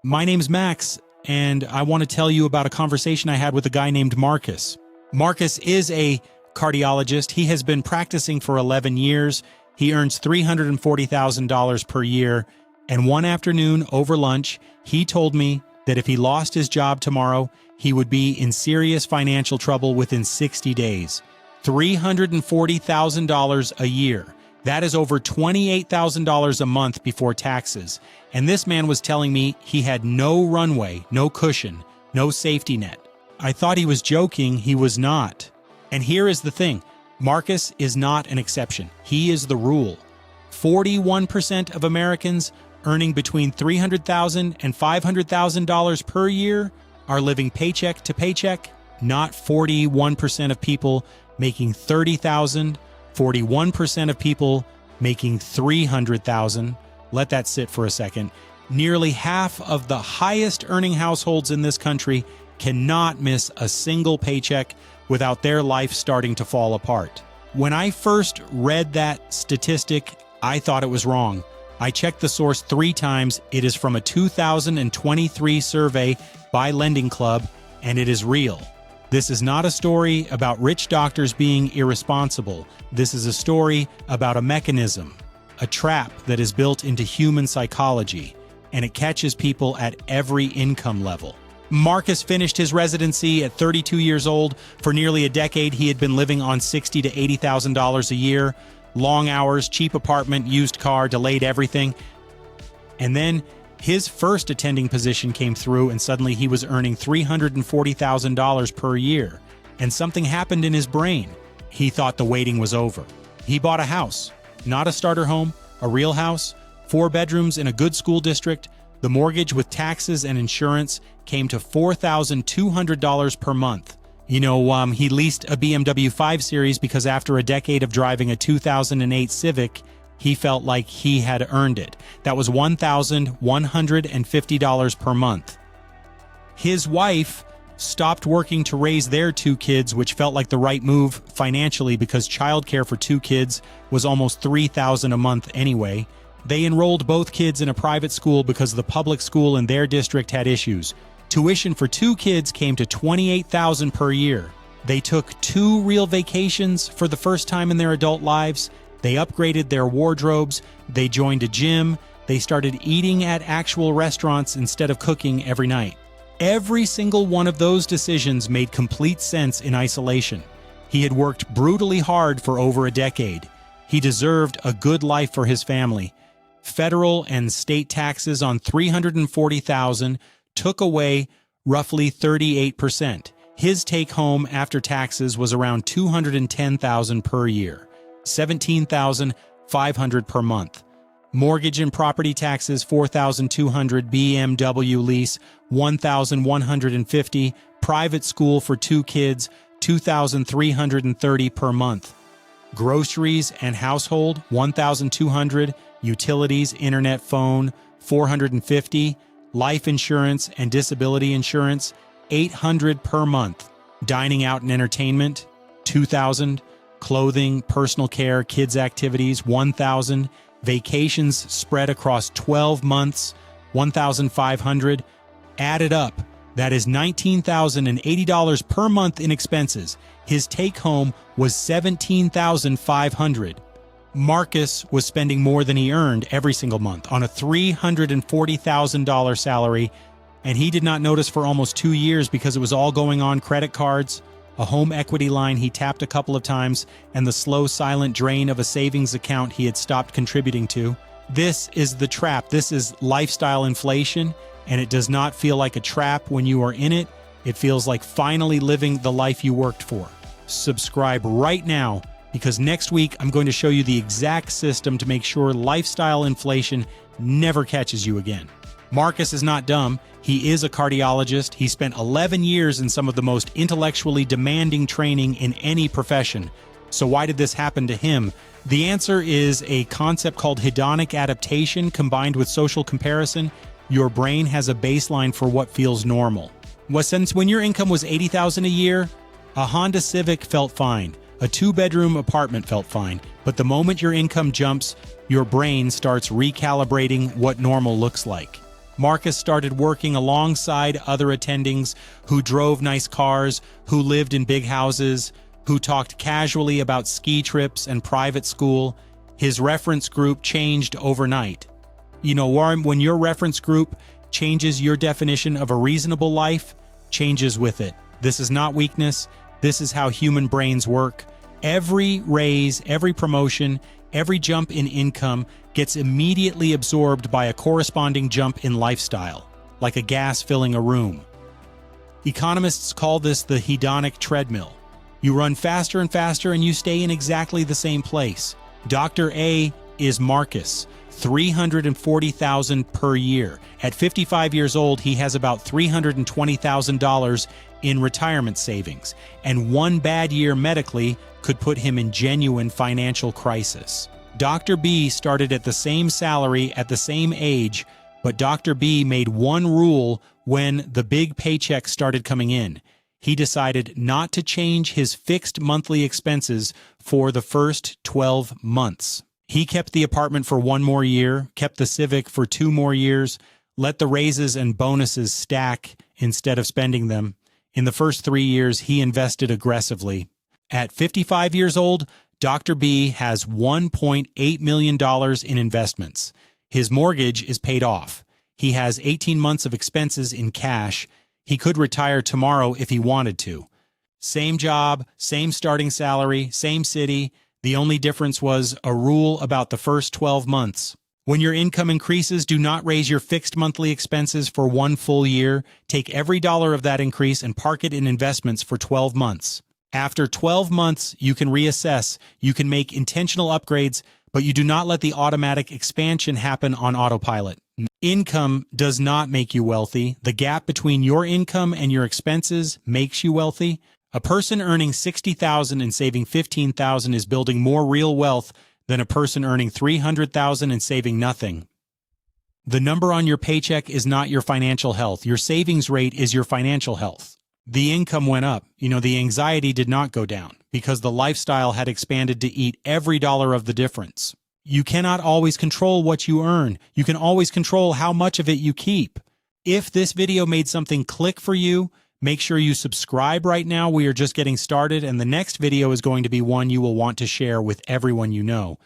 My name's Max, and I want to tell you about a conversation I had with a guy named Marcus. Marcus is a cardiologist. He has been practicing for 11 years. He earns $340,000 per year. And one afternoon over lunch, he told me that if he lost his job tomorrow, he would be in serious financial trouble within 60 days. $340,000 a year. That is over $28,000 a month before taxes. And this man was telling me he had no runway, no cushion, no safety net. I thought he was joking. He was not. And here is the thing. Marcus is not an exception. He is the rule. 41% of Americans earning between $300,000 and $500,000 per year are living paycheck to paycheck, not 41% of people making $30,000, 41% of people making $300,000. Let that sit for a second. Nearly half of the highest earning households in this country cannot miss a single paycheck without their life starting to fall apart. When I first read that statistic, I thought it was wrong. I checked the source 3 times. It is from a 2023 survey by Lending Club, and it is real. This is not a story about rich doctors being irresponsible. This is a story about a mechanism, a trap that is built into human psychology, and it catches people at every income level. Marcus finished his residency at 32 years old. For nearly a decade, he had been living on $60,000 to $80,000 a year. Long hours, cheap apartment, used car, delayed everything. And then his first attending position came through, and suddenly he was earning $340,000 per year. And something happened in his brain. He thought the waiting was over. He bought a house, not a starter home, a real house, 4 bedrooms in a good school district. The mortgage with taxes and insurance came to $4,200 per month. He leased a BMW 5 Series because after a decade of driving a 2008 Civic, he felt like he had earned it. That was $1,150 per month. His wife stopped working to raise their 2 kids, which felt like the right move financially because childcare for 2 kids was almost $3,000 a month anyway. They enrolled both kids in a private school because the public school in their district had issues. Tuition for 2 kids came to $28,000 per year. They took 2 real vacations for the first time in their adult lives. They upgraded their wardrobes. They joined a gym. They started eating at actual restaurants instead of cooking every night. Every single one of those decisions made complete sense in isolation. He had worked brutally hard for over a decade. He deserved a good life for his family. Federal and state taxes on $340,000 took away roughly 38%. His take-home after taxes was around $210,000 per year, $17,500 per month. Mortgage and property taxes, $4,200, BMW lease, $1,150, private school for 2 kids, $2,330 per month. Groceries and household, $1,200, utilities, internet, phone, $450, life insurance and disability insurance, $800 per month. Dining out and entertainment, $2,000, clothing, personal care, kids activities, $1,000, vacations spread across 12 months, $1,500. Added up, that is $19,080 per month in expenses. His take-home was $17,500. Marcus was spending more than he earned every single month on a $340,000 salary, and he did not notice for almost 2 years because it was all going on credit cards, a home equity line he tapped a couple of times, and the slow, silent drain of a savings account he had stopped contributing to. This is the trap. This is lifestyle inflation, and it does not feel like a trap when you are in it. It feels like finally living the life you worked for. Subscribe right now, because next week I'm going to show you the exact system to make sure lifestyle inflation never catches you again. Marcus is not dumb. He is a cardiologist. He spent 11 years in some of the most intellectually demanding training in any profession. So why did this happen to him? The answer is a concept called hedonic adaptation combined with social comparison. Your brain has a baseline for what feels normal. Since when your income was $80,000 a year, a Honda Civic felt fine. A 2-bedroom apartment felt fine, but the moment your income jumps, your brain starts recalibrating what normal looks like. Marcus started working alongside other attendings who drove nice cars, who lived in big houses, who talked casually about ski trips and private school. His reference group changed overnight. You know, Warren, when your reference group changes your definition of a reasonable life, changes with it. This is not weakness. This is how human brains work. Every raise, every promotion, every jump in income gets immediately absorbed by a corresponding jump in lifestyle, like a gas filling a room. Economists call this the hedonic treadmill. You run faster and faster and you stay in exactly the same place. Dr. A is Marcus, $340,000 per year. At 55 years old, he has about $320,000 in retirement savings, and one bad year medically could put him in genuine financial crisis. Dr. B started at the same salary at the same age, but Dr. B made one rule when the big paycheck started coming in. He decided not to change his fixed monthly expenses for the first 12 months. He kept the apartment for one more year, kept the Civic for 2 more years, let the raises and bonuses stack instead of spending them. In the first 3 years, he invested aggressively. At 55 years old, Dr. B has $1.8 million in investments. His mortgage is paid off. He has 18 months of expenses in cash. He could retire tomorrow if he wanted to. Same job, same starting salary, same city. The only difference was a rule about the first 12 months. When your income increases, do not raise your fixed monthly expenses for 1 full year. Take every dollar of that increase and park it in investments for 12 months. After 12 months, you can reassess, you can make intentional upgrades, but you do not let the automatic expansion happen on autopilot. Income does not make you wealthy. The gap between your income and your expenses makes you wealthy. A person earning $60,000 and saving $15,000 is building more real wealth than a person earning $300,000 and saving nothing. The number on your paycheck is not your financial health. Your savings rate is your financial health. The income went up. The anxiety did not go down because the lifestyle had expanded to eat every dollar of the difference. You cannot always control what you earn. You can always control how much of it you keep. If this video made something click for you, make sure you subscribe right now. We are just getting started, and the next video is going to be one you will want to share with everyone you know.